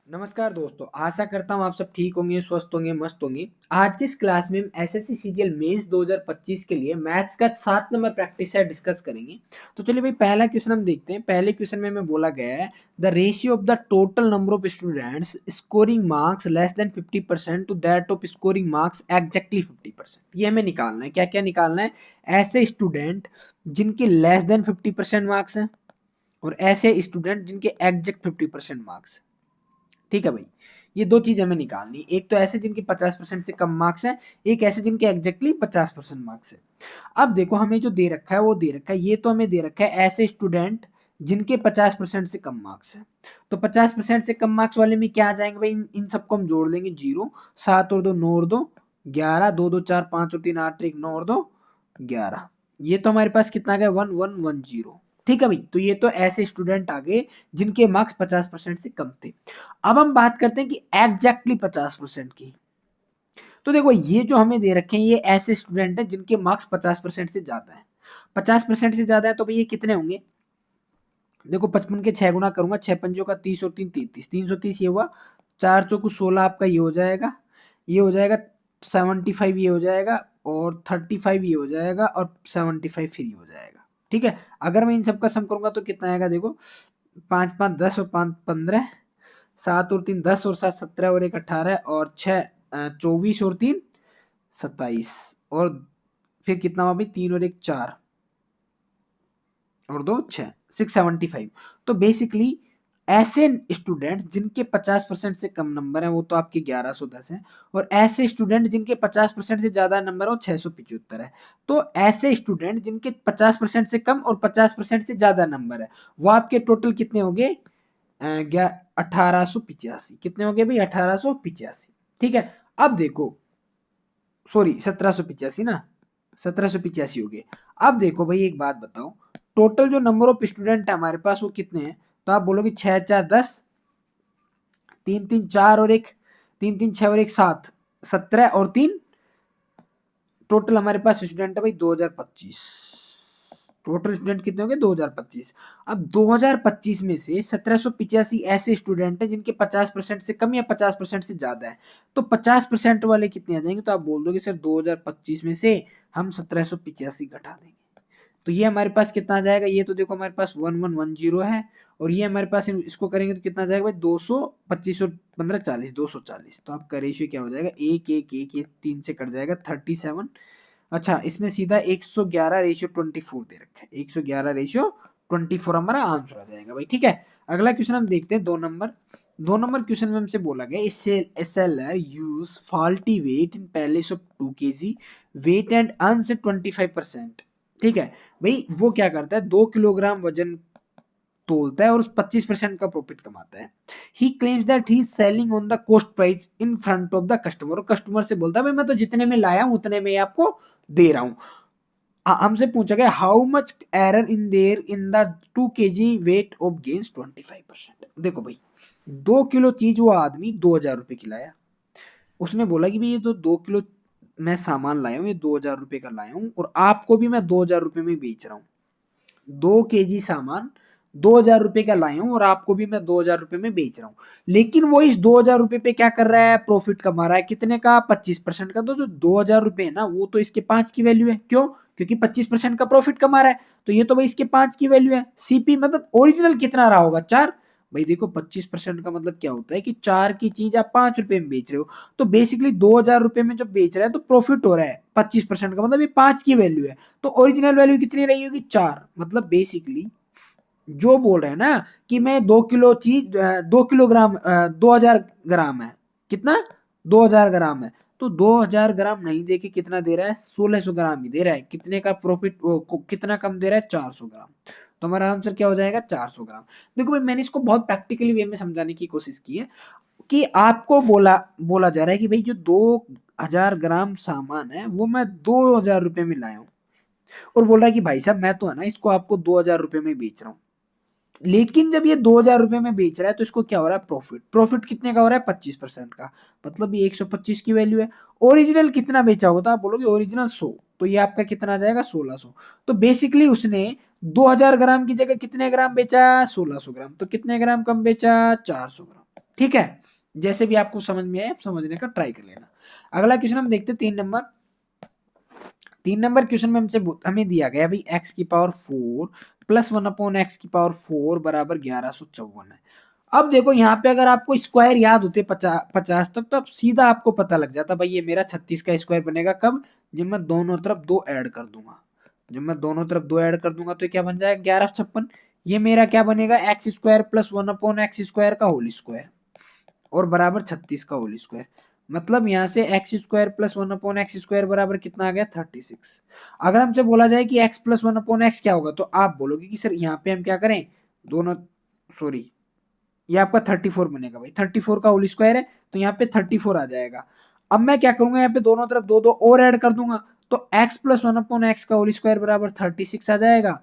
नमस्कार दोस्तों, आशा करता हूँ आप सब ठीक होंगे, स्वस्थ होंगे, मस्त होंगे। आज की इस क्लास में हम एसएससी सीजीएल मेंस 2025 के लिए मैथ्स का 7 नंबर प्रैक्टिस सेट डिस्कस करेंगे। तो चलिए भाई, पहला क्वेश्चन हम देखते हैं। पहले क्वेश्चन में हमें बोला गया है the ratio of the total number of students scoring marks less than 50% to that of scoring marks exactly 50%। ये हमें निकालना है। क्या क्या निकालना है? ऐसे स्टूडेंट जिनके लेस देन 50% मार्क्स हैं और ऐसे स्टूडेंट जिनके एग्जैक्ट 50% मार्क्स। ठीक है भाई, ये दो चीज हमें निकालनी। एक तो ऐसे जिनके 50% से कम मार्क्स हैं, एक ऐसे जिनके एग्जैक्टली 50% मार्क्स है। अब देखो, हमें जो दे रखा है वो दे रखा है, ये तो हमें दे रखा है ऐसे स्टूडेंट जिनके 50% से कम मार्क्स है। तो 50% से कम मार्क्स वाले में क्या आ जाएंगे भाई? इन सबको हम जोड़ लेंगे। 0, 7 और 2 9 और 2 11, 2 2 4 5 और 3 8 1 9 और 2 11। ये तो हमारे पास कितना आ गया? 1 1 1 0। ठीक है भाई, तो ये तो ऐसे स्टूडेंट आ गए जिनके मार्क्स 50% से कम थे। अब हम बात करते हैं कि एग्जैक्टली 50% की। तो देखो, ये जो हमें दे रखे हैं ये ऐसे स्टूडेंट हैं जिनके मार्क्स 50% से ज्यादा है। 50% से ज्यादा है तो भाई ये कितने होंगे? देखो, 55 के 6 गुना करूंगा, 6 पंजों का 30 और 3 33, 330 ये हुआ। 4 चौको 16 आपका ये हो जाएगा, ये हो जाएगा 75, ये हो जाएगा और 35 ये हो जाएगा और 75 फिर ये हो जाएगा। ठीक है, अगर मैं इन सबका सम करूंगा तो कितना आएगा? देखो, 5 5 10 और 5 15, 7 और 3 10 और 7 17 और 1 18 और 6 24 और 3 27 और फिर कितना हुआ भाई? 3 और 1 4 और 2 6 675। तो बेसिकली ऐसे स्टूडेंट्स जिनके 50% से कम नंबर है वो तो आपके 1110 है, और ऐसे स्टूडेंट जिनके 50% से ज्यादा नंबर है वो 675 है। तो ऐसे स्टूडेंट जिनके 50% से कम और 50% से ज्यादा नंबर है वो आपके टोटल कितने हो गए? 1885। कितने हो गए भाई? 1885। ठीक है, अब देखो, सॉरी 1785 ना, 1785 हो गए। अब देखो भाई, एक बात बताओ, टोटल जो नंबर ऑफ स्टूडेंट है हमारे पास वो कितने हैं? तो आप बोलोगे 6 4 10, 3 3 4 और 1, 3 3 6 और 1 7, 17 और 3, टोटल हमारे पास स्टूडेंट है भाई 2025। टोटल स्टूडेंट कितने होंगे? 2025। अब 2025 में से 1785 ऐसे स्टूडेंट हैं जिनके 50% से कम या 50% से ज्यादा है। तो 50% वाले कितने आ जाएंगे? तो आप बोल दोगे सर 2025 में से हम 1785 घटा देंगे। तो ये हमारे पास कितना आ जाएगा? ये तो देखो हमारे पास 1110 है, और ये हमारे पास इसको करेंगे तो कितना आ जाएगा भाई? 225 और 15 40, 240। तो आपका रेशियो क्या हो जाएगा? 1 1 1, ये 3 से कट जाएगा 37। अच्छा, इसमें सीधा 111:24 दे रखा है। 111:24 हमारा आंसर आ जाएगा भाई। ठीक है, अगला क्वेश्चन हम देखते हैं। 2 नंबर क्वेश्चन में हमसे बोला गया seller use faulty weight in place of 2 kg weight and earn से 25%। ठीक है भाई, वो क्या करता है? 2 किलोग्राम वजन तोलता है और उस 25% का प्रॉफिट कमाता है। ही claims that he is selling on the cost price in front of the customer, और कस्टमर से बोलता है भाई मैं तो जितने में लाया हूं उतने में आपको दे रहा हूं। हमसे पूछा गया how much error in there in the 2 kg weight of gains 25%। देखो भाई, 2 किलो चीज वो आदमी 2000 रुपए की लाया। उसने बोला कि भाई ये तो 2 किलो मैं सामान लाया हूँ, ये 2000 रुपए का लाया हूँ और आपको भी मैं 2000 रुपए में बेच रहा हूँ। 2 kg सामान 2000 रुपए का लाया हूं और आपको भी मैं 2000 रुपए में बेच रहा हूं। लेकिन वो इस 2000 रुपए पे क्या कर रहा है? प्रॉफिट कमा रहा है। कितने का? 25% का। तो जो 2000 रुपए है ना, वो तो इसके 5 की वैल्यू है। क्यों? क्योंकि 25% का प्रॉफिट कमा रहा है। तो ये तो भाई इसके 5 की वैल्यू है। सीपी मतलब ओरिजिनल कितना रहा होगा? 4। भाई देखो, 25% का मतलब क्या होता है कि 4 की चीज आप 5 रुपए में बेच रहे हो। तो बेसिकली 2000 रुपए में जब बेच रहा है तो प्रॉफिट हो रहा है 25% का, मतलब ये 5 की वैल्यू है। तो ओरिजिनल वैल्यू कितनी रही होगी? 4। मतलब बेसिकली जो बोल रहे हैं ना कि मैं 2 किलो चीज 2 किलोग्राम 2000 ग्राम है। कितना? 2000 ग्राम है। तो 2000 ग्राम नहीं दे के कितना दे रहा है? 1600 ग्राम ही दे रहा है। कितने का प्रॉफिट? कितना कम दे रहा है? 400 ग्राम। तो हमारा आंसर क्या हो जाएगा? 400 ग्राम। देखो भाई, मैंने इसको बहुत प्रैक्टिकली वे में समझाने की कोशिश की है कि आपको बोला बोला जा रहा है कि भाई जो 2000 ग्राम सामान है वो मैं 2000 रुपए में लाया हूँ, और बोल रहा है कि भाई साहब मैं तो है ना इसको आपको 2000 रुपए में बेच रहा हूँ। लेकिन जब ये 2000 रुपए में बेच रहा है तो इसको क्या हो रहा है? प्रॉफिट। प्रॉफिट कितने का हो रहा है? 25% का। मतलब ये 125 की वैल्यू है। ओरिजिनल कितना बेचा होगा? तो आप बोलोगे ओरिजिनल 100। तो ये आपका कितना आ जाएगा? 1600। तो बेसिकली उसने 2000 ग्राम की जगह कितने ग्राम बेचा? 1600 ग्राम। तो कितने ग्राम कम बेचा? 400 ग्राम। ठीक है, जैसे भी आपको समझ में आए आप समझने का ट्राई कर लेना। अगला क्वेश्चन हम देखते हैं 3 नंबर। 3 नंबर क्वेश्चन में हमें दिया गया भाई एक्स की पावर 4 प्लस 1/x⁴ बराबर 1154 है। अब देखो यहाँ पे अगर आपको स्क्वायर याद होते 50 तक तो अब सीधा आपको पता लग जाता भाई ये मेरा 36 का स्क्वायर बनेगा कब, जब मैं दोनों तरफ 2 ऐड कर दूंगा। जब मैं दोनों तरफ 2 ऐड कर दूंगा तो क्या बन जाएगा 1156। ये मेरा क्या बनेगा x² प्लस 1/x² का होल स्क्वायर और बराबर 36 का होल स्क्वायर। मतलब यहाँ से x² प्लस 1/x² बराबर कितना आ गया 36। अगर हमसे बोला जाए कि x प्लस 1/x क्या होगा तो आप बोलोगे कि सर यहाँ पे हम क्या करें, दोनों सॉरी ये आपका 34 बनेगा भाई, 34 का होल स्क्वायर है तो यहाँ पे 34 आ जाएगा। अब मैं क्या करूंगा यहाँ पे दोनों तरफ 2 2 और ऐड कर दूंगा तो x प्लस 1/x का होल स्क्वायर बराबर 36 आ जाएगा।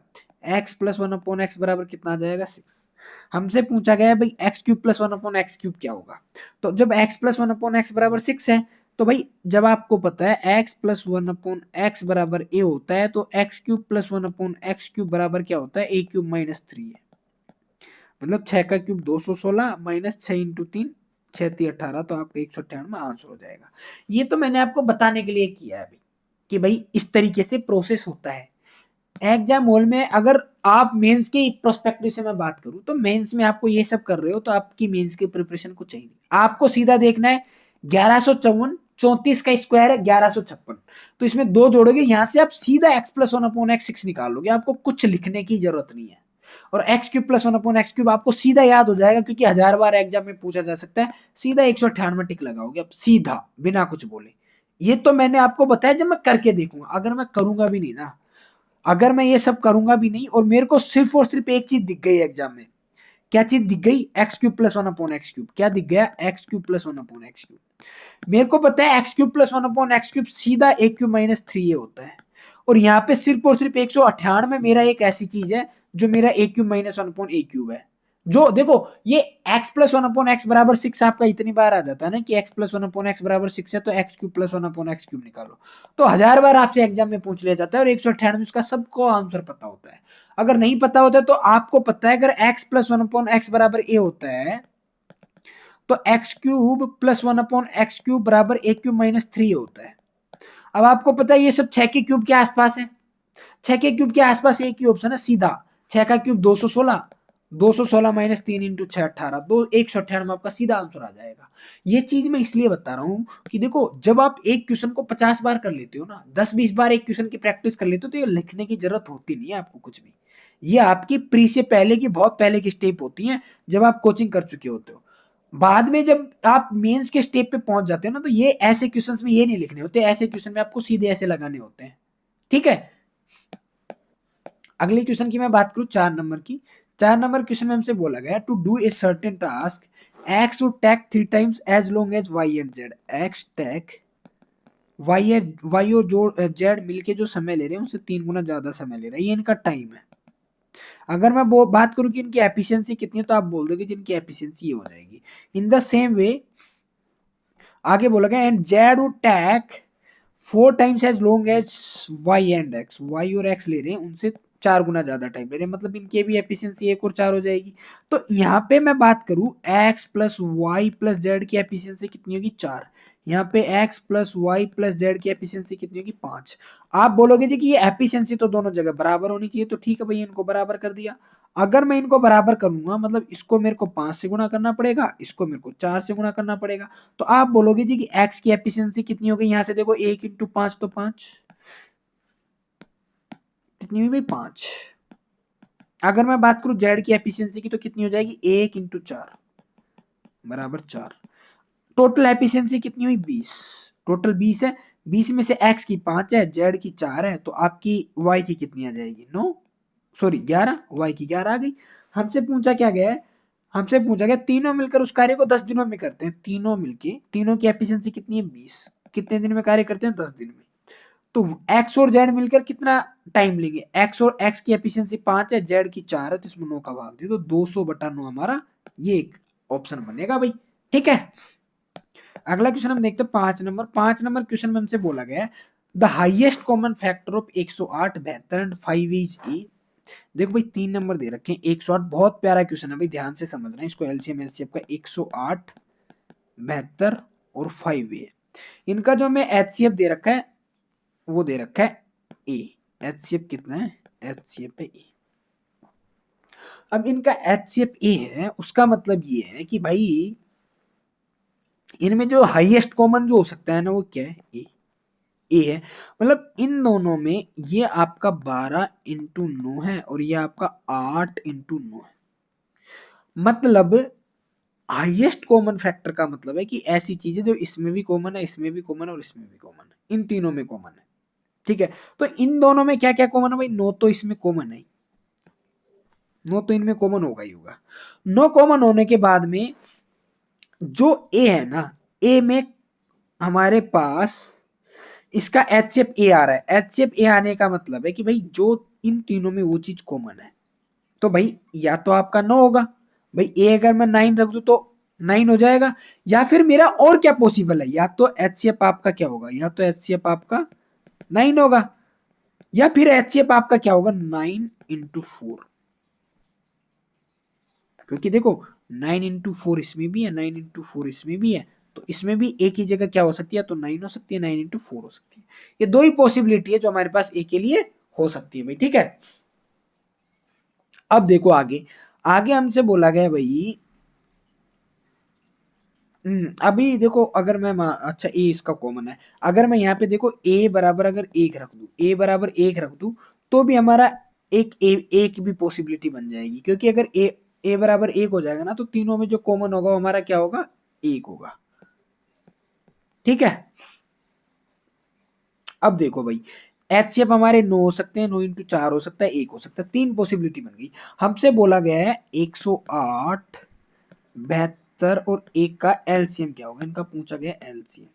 x प्लस 1/x बराबर कितना आ जाएगा 6। हमसे पूछा गया है भाई x³ प्लस 1/x³ क्या होगा, तो जब x प्लस 1/x बराबर 6 है तो भाई जब आपको पता है x प्लस 1/x बराबर a होता है तो x³ प्लस 1/x³ बराबर क्या होता है a³ माइनस 3 है। मतलब 6 का क्यूब 216 माइनस 6 इंटू 3 6×3 = 18 तो आपका 198 आंसर हो जाएगा। ये तो मैंने आपको बताने के लिए किया है भाई कि भाई इस तरीके से प्रोसेस होता है एग्जाम हॉल में। अगर आप मेंस के प्रोस्पेक्टिव से मैं बात करूं तो मेंस में आपको ये सब कर रहे हो तो आपकी मेंस की प्रिपरेशन कुछ चाहिए नहीं, आपको सीधा देखना है 1154 34 का स्क्वायर है 1156 तो इसमें 2 जोड़ोगे यहां से आप सीधा x प्लस 1/x6 निकाल लोगे, आपको कुछ लिखने की जरूरत नहीं है। और x³ प्लस 1/x³ आपको सीधा याद हो जाएगा क्योंकि 1000 बार एग्जाम में पूछा जा सकता है। सीधा 198 टिक लगाओगे आप सीधा बिना कुछ बोले। ये तो मैंने आपको बताया जब मैं करके देखूंगा, अगर मैं करूंगा भी नहीं ना, अगर मैं ये सब करूंगा भी नहीं और मेरे को सिर्फ और सिर्फ एक चीज दिख गई एग्जाम में, क्या चीज दिख गई x³ प्लस 1/x³, क्या दिख गया x³ प्लस 1/x³। मेरे को पता है x³ प्लस 1/x³ सीधा a³ माइनस 3a होता है और यहाँ पे सिर्फ और सिर्फ 198 में मेरा एक ऐसी चीज है जो मेरा a³ माइनस 1/a³ है। जो देखो ये x प्लस 1/x बराबर 6 आपका इतनी बार आ जाता है ना कि x प्लस 1/x बराबर 6 है तो x³ प्लस 1/x³ निकालो, तो 1000 बार आपसे एग्जाम में पूछ लिया जाता है और 198 उसका सबको आंसर पता होता है। अगर नहीं पता होता तो आपको पता है अगर x प्लस 1/x बराबर a होता है तो x³ प्लस 1/x³ बराबर a³ माइनस 3 होता है। अब आपको पता है ये सब 6 के क्यूब के आसपास है, 6 के क्यूब के आसपास एक ही ऑप्शन है सीधा 6 का क्यूब 216 216 माइनस 3 इंटू 6 18 दो 198 में आपका सीधा आंसर आ जाएगा। ये चीज मैं इसलिए बता रहा हूं कि देखो जब आप एक क्वेश्चन को 50 बार कर लेते हो ना 10-20 बार एक क्वेश्चन की प्रैक्टिस कर लेते हो तो ये लिखने की जरूरत होती नहीं है आपको कुछ भी। ये आपकी प्री से पहले की बहुत पहले की स्टेप होती है जब आप कोचिंग कर चुके होते हो। बाद में जब आप मेंस के स्टेप पे पहुंच जाते हो ना तो ये ऐसे क्वेश्चंस में ये नहीं लिखने होते, ऐसे क्वेश्चन में आपको सीधे ऐसे लगाने होते हैं। ठीक है, अगले क्वेश्चन की मैं बात करूं 4 नंबर की। 4 नंबर क्वेश्चन में हमसे बोला गया to do a certain task x would take 3 times as long as y and z। x take y और जो z मिलके जो समय ले रहे हैं उससे 3 गुना ज्यादा समय ले रहा है, ये इनका टाइम है। अगर मैं वो बात करूं कि इनकी एफिशिएंसी कितनी है तो आप बोल दोगे कि इनकी एफिशिएंसी ये हो जाएगी। इन द सेम वे आगे बोला गया and Z would take 4 times as long as Y and X. Y और एक्स ले रहे हैं उनसे 4 गुना ज्यादा टाइम ले रहे हैं, मतलब इनकी भी एफिशिएंसी 1 और 4 हो जाएगी। तो यहाँ पे मैं बात करूं X plus Y plus Z की एफिशिएंसी कितनी होगी 4, यहाँ पे X plus Y plus Z की एफिशिएंसी कितनी होगी 5। आप बोलोगे जी कि ये एफिशिएंसी तो दोनों जगह बराबर होनी चाहिए, तो ठीक है भाई इनको बराबर कर दिया। अगर मैं इनको बराबर करूंगा मतलब इसको मेरे को 5 से गुणा करना पड़ेगा, इसको मेरे को 4 से गुणा करना पड़ेगा। तो आप बोलोगे जी कि x की एफिशिएंसी कितनी हो गई, यहां से देखो 1 इंटू 5 तो 5 कितनी हुई भाई 5। अगर मैं बात करूं z की एफिशिएंसी की तो कितनी हो जाएगी 1 इंटू 4 बराबर 4। टोटल एफिशिएंसी कितनी हुई 20, टोटल 20 है। 20 में से x की 5 है z की 4 है तो आपकी y की कितनी आ जाएगी 9 सॉरी 11, y की 11 आ गई। हमसे पूछा क्या गया है, हमसे पूछा गया तीनों मिलकर उस कार्य को 10 दिनों में करते हैं, तीनों मिलके तीनों की एफिशिएंसी कितनी है 20, कितने दिन में कार्य करते हैं 10 दिन में। तो x और z मिलकर कितना टाइम लेंगे, x और x की एफिशिएंसी 5 है z की 4 है तो इसमें 9 का भाग दिया तो 200/9 हमारा ये एक ऑप्शन बनेगा भाई। ठीक है, अगला क्वेश्चन हम देखते हैं 5 नंबर। 5 नंबर क्वेश्चन में हमसे बोला गया है the highest common factor of 108 72 and 5 is a. देखो भाई 3 नंबर दे रखे हैं 108, बहुत प्यारा क्वेश्चन है भाई, ध्यान से समझना है इसको। एलसीएम एचसीएफ का 108, 72 और 5 है। इनका जो हमें एचसीएफ दे रखा है वो दे रखा है ए। एचसीएफ कितना है? एचसीएफ है ए। अब इनका एचसीएफ ए है, उसका मतलब ये है कि भाई इनमें जो हाईएस्ट कॉमन जो हो सकता है ना वो क्या है? ए है। मतलब इन दोनों में ये आपका 12 इंटू 9 है और ये आपका 8 इंटू 9 है। मतलब हाईएस्ट कॉमन फैक्टर का मतलब है कि ऐसी चीजें जो इसमें भी कॉमन है, इसमें भी कॉमन है और इसमें भी कॉमन है, इन तीनों में कॉमन है। ठीक है, तो इन दोनों में क्या क्या कॉमन है भाई? 9 तो इसमें कॉमन है, 9 तो इनमें कॉमन होगा ही होगा। 9 कॉमन होने के बाद में जो ए है ना, ए में हमारे पास इसका एचसीएफ ए आ रहा है। एचसीएफ ए आने का मतलब है कि भाई जो इन तीनों में वो चीज कॉमन है, तो भाई या तो आपका 9 होगा भाई, ए अगर मैं 9 रख दूं तो 9 हो जाएगा, या फिर मेरा और क्या पॉसिबल है, या तो एचसीएफ आपका क्या होगा, या तो एचसीएफ आपका 9 होगा, या फिर एचसीएफ आपका क्या होगा 9 इंटू 4। क्योंकि देखो 9 इंटू 4 इसमें भी है, 9 इंटू 4 इसमें भी है, तो इसमें भी ए की जगह क्या हो सकती है? तो 9 हो सकती है, 9 इंटू 4 हो सकती है। ये दो ही पॉसिबिलिटी है जो हमारे पास ए के लिए हो सकती है भाई। ठीक है, अब देखो आगे, आगे हमसे बोला गया भाई अभी देखो अगर मैं अच्छा ए इसका कॉमन है, अगर मैं यहाँ पे देखो ए बराबर अगर 1 रख दूं, ए बराबर 1 रख दूं तो भी हमारा एक भी पॉसिबिलिटी बन जाएगी, क्योंकि अगर ए बराबर 1 हो जाएगा ना तो तीनों में जो कॉमन होगा वो हमारा क्या होगा? 1 होगा। ठीक है, अब देखो भाई एचसीएफ हमारे 9 हो सकते हैं, 9 इंटू 4 हो सकता है, 1 हो सकता है, 3 पॉसिबिलिटी बन गई। हमसे बोला गया है 108, 72 और 1 का एलसीएम क्या होगा? इनका पूछा गया एलसीएम,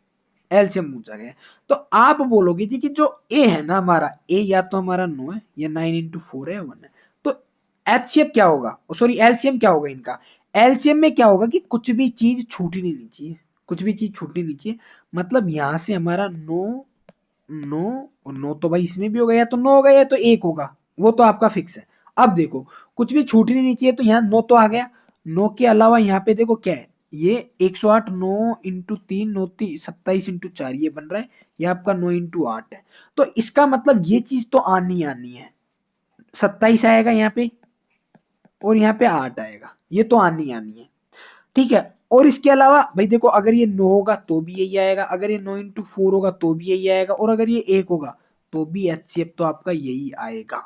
एलसीएम पूछा गया। तो आप बोलोगे जी कि जो ए है ना हमारा, ए या तो हमारा 9 है या 9 इंटू 4 है 1 है, तो एचसीएफ क्या होगा, सॉरी एलसीएम क्या होगा इनका? एलसीएम में क्या होगा कि कुछ भी चीज छूटनी नहीं चाहिए, कुछ भी चीज छूटनी नहीं चाहिए। मतलब यहां से हमारा 9, 9 और 9 तो भाई इसमें भी होगा, या तो 9 होगा या तो 1 होगा, वो तो आपका फिक्स है। अब देखो कुछ भी छूटनी नहीं चाहिए, तो यहाँ 9 तो आ गया, 9 के अलावा यहाँ पे देखो क्या है, ये 108, 9 इंटू 3, 9 27 इंटू 4 ये बन रहा है, ये आपका 9 इंटू 8 है। तो इसका मतलब ये चीज तो आनी आनी है, 27 आएगा यहाँ पे और यहाँ पे 8 आएगा, ये तो आनी आनी है। ठीक है, और इसके अलावा भाई देखो अगर ये 9 होगा तो भी यही आएगा, अगर ये 9 इंटू 4 होगा तो भी यही आएगा, और अगर ये 1 होगा तो भी एचसीएफ तो आपका यही आएगा।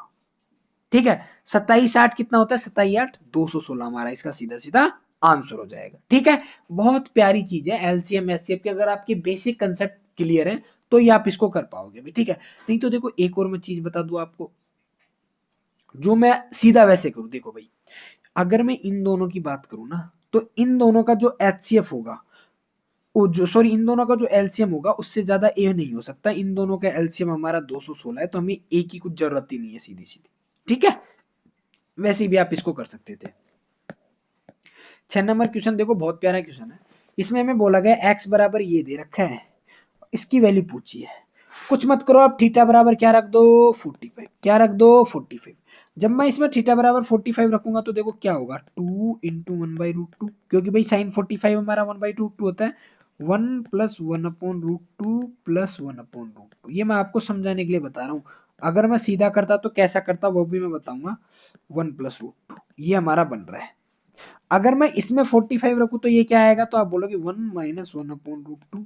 ठीक है, 27 8 कितना होता है? 27 8 216 हमारा इसका सीधा सीधा आंसर हो जाएगा। ठीक है, बहुत प्यारी चीज है एलसीएम एचसीएफ के, अगर आपके बेसिक कंसेप्ट क्लियर है तो ये आप इसको कर पाओगे भी। ठीक है, नहीं तो देखो एक और मैं चीज बता दूं आपको, जो मैं सीधा वैसे करूं। देखो भाई अगर मैं इन दोनों की बात करूं ना, तो इन दोनों का जो एचसीएफ होगा, वो जो सॉरी इन दोनों का जो एलसीएम होगा उससे ज्यादा ए नहीं हो सकता। इन दोनों का एलसीएम हमारा 216 है, तो हमें ए की कुछ जरूरत ही नहीं है सीधी सीधी। ठीक है, वैसे भी आप इसको कर सकते थे। 6 नंबर क्वेश्चन देखो, बहुत प्यारा क्वेश्चन है। इसमें हमें बोला गया एक्स बराबर ये दे रखा है, इसकी वैल्यू पूछी है। कुछ मत करो, आप थीटा बराबर क्या रख दो? 45। क्या रख दो? 45। जब मैं इसमें थीटा बराबर 45 रखूंगा तो देखो क्या होगा, 2 इंटू 1/√2, क्योंकि भाई साइन 45 हमारा 1/√2 होता है, 1 प्लस 1/√2 प्लस 1/√2। ये मैं आपको समझाने के लिए बता रहा हूँ, अगर मैं सीधा करता तो कैसा करता वो भी मैं बताऊंगा। 1 + √2 ये हमारा बन रहा है। अगर मैं इसमें 45 रखूं तो ये क्या आएगा? तो आप बोलोगे 1 - 1/√2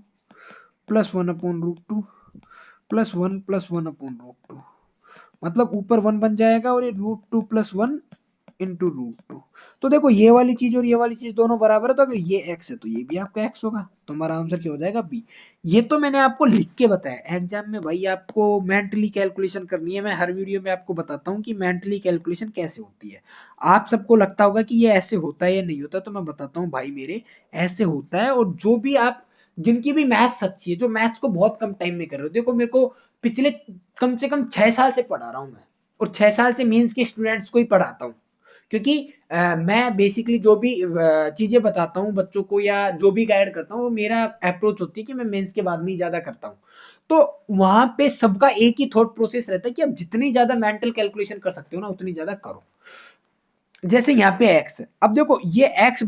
प्लस 1/√2 प्लस 1 प्लस 1/√2, मतलब ऊपर 1 बन जाएगा और ये √2 + 1 इंटू √2। तो देखो ये वाली चीज और ये वाली चीज दोनों बराबर है, तो अगर ये x है तो ये भी आपका x होगा, तो हमारा आंसर क्या हो जाएगा? b। ये तो मैंने आपको लिख के बताया, एग्जाम में भाई आपको मेंटली कैलकुलेशन करनी है। मैं हर वीडियो में आपको बताता हूँ कि मेंटली कैलकुलेशन कैसे होती है। आप सबको लगता होगा कि ये ऐसे होता है या नहीं होता, तो मैं बताता हूँ भाई मेरे ऐसे होता है। और जो भी आप जिनकी भी मैथ्स अच्छी है, जो मैथ्स को बहुत कम टाइम में कर रहे हो, देखो मेरे को पिछले कम से कम 6 साल से पढ़ा रहा हूँ मैं, और 6 साल से मीन्स के स्टूडेंट्स को ही पढ़ाता हूँ। क्योंकि मैं बेसिकली जो भी चीजें बताता हूँ बच्चों को या जो भी गाइड करता हूँ वो मेरा अप्रोच होती है कि मैं मेंस के बाद में ही ज्यादा करता हूँ। तो वहां पे सबका एक ही थॉट प्रोसेस रहता है कि आप जितनी ज्यादा मेंटल कैलकुलेशन कर सकते हो ना उतनी ज्यादा करो। जैसे यहाँ पे x है, अब देखो ये x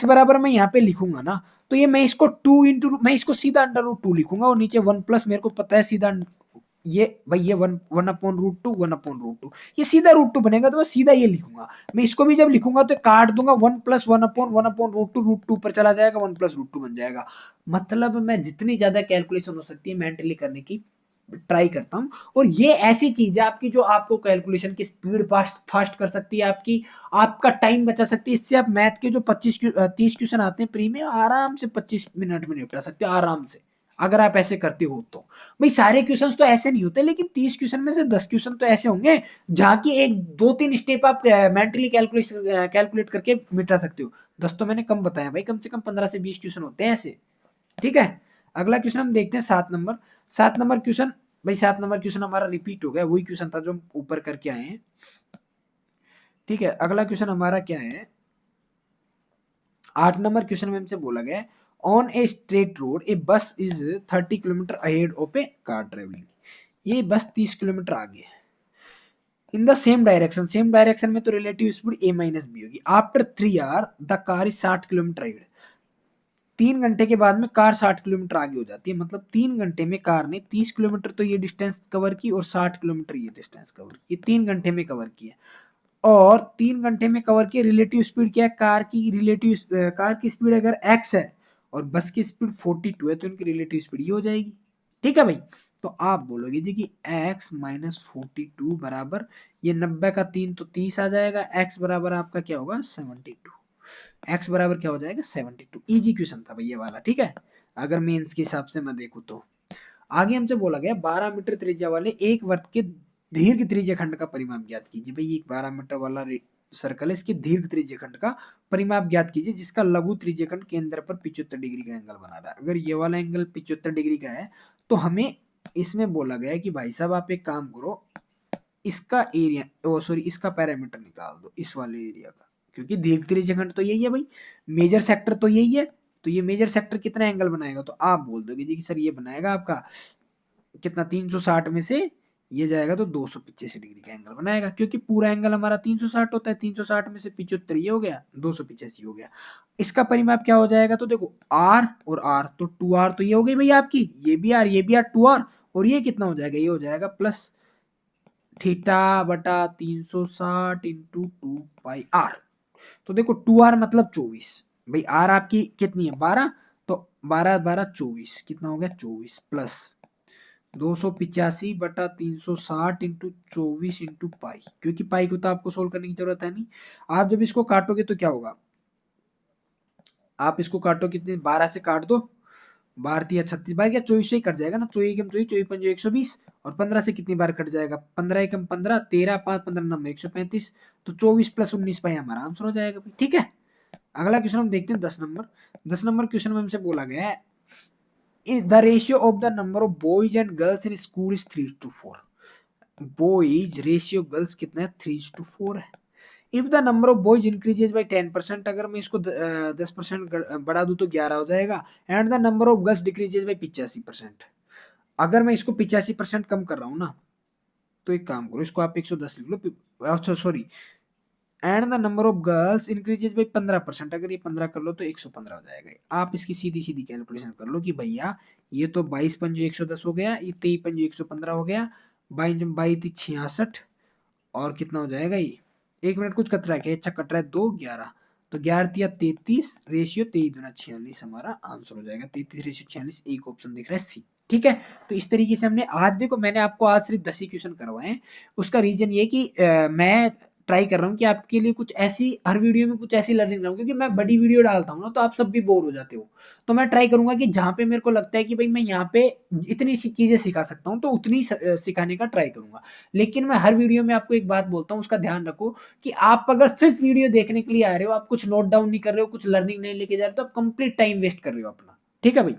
बराबर मैं यहाँ पे लिखूंगा ना, तो ये मैं इसको 2 इंटू मैं इसको सीधा √2 लिखूंगा और नीचे 1 प्लस मेरे को पता है सीधा ये भाई ये 1/√2 ये सीधा √2 बनेगा, तो मैं सीधा ये लिखूंगा। मैं इसको भी जब लिखूंगा तो काट दूंगा 1 प्लस 1/1/√2 √2 पर चला जाएगा 1 प्लस √2 बन जाएगा। मतलब मैं जितनी ज्यादा कैलकुलेशन हो सकती है मेंटली करने की ट्राई करता हूँ। और ये ऐसी चीज है आपकी जो आपको कैलकुलेशन की स्पीड फास्ट कर सकती है, आपकी आपका टाइम बचा सकती है। इससे आप मैथ के जो 30 क्वेश्चन आते हैं प्री में आराम से 25 मिनट में निपटा सकते हो आराम से, अगर आप ऐसे करते हो तो। भाई सारे क्वेश्चंस तो ऐसे नहीं होते, लेकिन 30 क्वेश्चन में से 10 क्वेश्चन तो ऐसे होंगे जहाँ की एक 2-3 स्टेप आप मेंटली कैलकुलेट करके मिटा सकते हो। 10 तो मैंने कम बताया भाई, कम से कम 15 से 20 क्वेश्चन होते हैं ऐसे। ठीक है, अगला क्वेश्चन हम देखते हैं 7 नंबर। 7 नंबर क्वेश्चन, भाई 7 नंबर क्वेश्चन हमारा रिपीट हो गया, वही क्वेश्चन था जो हम ऊपर करके आए हैं। ठीक है, अगला क्वेश्चन हमारा क्या है, 8 नंबर क्वेश्चन में हमसे बोला गया ऑन ए स्ट्रेट रोड ए बस is 30 kilometre ahead of A car travelling. ये बस 30 किलोमीटर आगे है इन द सेम डायरेक्शन में तो relative speed a minus B होगी। After 3 hour the car is 60 kilometre ahead. 3 घंटे के बाद में कार 60 किलोमीटर आगे हो जाती है, मतलब 3 घंटे में कार ने 30 किलोमीटर तो ये डिस्टेंस कवर की और 60 किलोमीटर ये डिस्टेंस कवर की, ये 3 घंटे में कवर किया। और 3 घंटे में कवर किया, रिलेटिव स्पीड क्या है कार की, कार की स्पीड अगर x है और बस की स्पीड 42 है तो इनकी रिलेटिव स्पीड ये हो जाएगी। ठीक है भाई, तो आप बोलोगे जी कि x माइनस 42 बराबर ये 90 का 3 तो 30 आ जाएगा, x बराबर आपका क्या होगा 72। x बराबर क्या हो जाएगा 72। इजी क्वेश्चन था भैया वाला। ठीक है, अगर मेंस के हिसाब से मैं देखूं तो। आगे हमसे बोला गया 12 मीटर त्रिज्या वाले एक वृत्त के दीर्घ त्रिज्या खंड का परिमाप ज्ञात कीजिए। भाई एक 12 मीटर वाला सर्कल है, इसके दीर्घ त्रिज्या खंड का परिमाप ज्ञात कीजिए जिसका लघु त्रिज्या खंड केंद्र पर 75 डिग्री का एंगल बना रहा है। अगर ये वाला एंगल 75 डिग्री का है तो हमें इसमें बोला गया है कि भाई साहब आप एक काम करो, इसका एरिया सॉरी इसका पैरामीटर निकाल दो इस वाले एरिया का, क्योंकि दीर्घ त्रिज्या खंड तो यही है भाई, मेजर सेक्टर तो यही है। तो ये मेजर सेक्टर कितना एंगल बनाएगा, तो आप बोल दोगे जी कि सर ये बनाएगा आपका कितना 360 में से ये जाएगा तो 285 डिग्री का एंगल बनाएगा, क्योंकि पूरा एंगल हमारा 360 होता है, 360 में से 75 ये हो गया 285 हो गया। इसका परिमाप क्या हो जाएगा, तो देखो r और r तो 2r तो ये हो गई भाई आपकी, ये भी r ये भी r 2r, और ये कितना हो जाएगा, ये हो जाएगा प्लस थीटा बटा 360 इंटू 2 पाई r। तो देखो 2r मतलब 24, भाई r आपकी कितनी है 12, तो 12 12 24 कितना हो गया 24 प्लस 285 बटा 360 इंटू 24 इंटू पाई, क्योंकि पाई को तो आपको सोल्व करने की जरूरत है नहीं। आप जब इसको काटोगे तो क्या होगा, आप इसको काटो कितने 12 से काट दो, 12 3 36 बार क्या 24 से ही कट जाएगा ना, 24 एकम 24 24 पंजे 120, और 15 से कितनी बार कट जाएगा 15 एकम 15 13 5 15 9 135, तो 24 प्लस 19 पाई हमारा आंसर हो जाएगा। ठीक है, अगला क्वेश्चन हम देखते हैं 10 नंबर। 10 नंबर क्वेश्चन में हमसे बोला गया है the ratio of the number of boys and girls in school is 3:4। boys ratio girls कितना है 3:4 है। If the number of boys increases by 10%, अगर मैं इसको 10% बढ़ा दूं तो 11 हो जाएगा। And the number of girls decreases by 85%, अगर मैं इसको 85% कम कर रहा हूं ना, तो एक काम करो इसको आप 110 लिख लो, अच्छा sorry, and the number of girls increases by 15%, अगर ये 15 कर लो तो 115 हो जाएगा। आप इसकी सीधी सीधी कैलकुलेशन कर लो कि भैया ये तो 22 पंजे 110 हो गया, ये 23 पंजे 115 हो गया, 22 66, और कितना हो जाएगा ये 1 मिनट कुछ कट रहा है क्या, अच्छा कट रहा है 2 11, तो 11 तिया 33 रेशियो 23 दूना 46 हमारा आंसर हो जाएगा 33 रेशियो 46, एक ऑप्शन दिख रहा है सी। ठीक है, तो इस तरीके से हमने आज देखो मैंने आपको आज सिर्फ 10 ही क्वेश्चन करवाए हैं। उसका रीजन ये कि मैं ट्राई कर रहा हूँ कि आपके लिए कुछ ऐसी हर वीडियो में कुछ ऐसी लर्निंग लाऊं, क्योंकि मैं बड़ी वीडियो डालता हूँ ना तो आप सब भी बोर हो जाते हो। तो मैं ट्राई करूंगा कि जहां पे मेरे को लगता है कि भाई मैं यहाँ पे इतनी सी चीजें सिखा सकता हूँ तो उतनी सिखाने का ट्राई करूंगा। लेकिन मैं हर वीडियो में आपको एक बात बोलता हूँ, उसका ध्यान रखो कि आप अगर सिर्फ वीडियो देखने के लिए आ रहे हो, आप कुछ नोट डाउन नहीं कर रहे हो, कुछ लर्निंग नहीं लेके जा रहे हो, तो आप कंप्लीट टाइम वेस्ट कर रहे हो अपना। ठीक है भाई।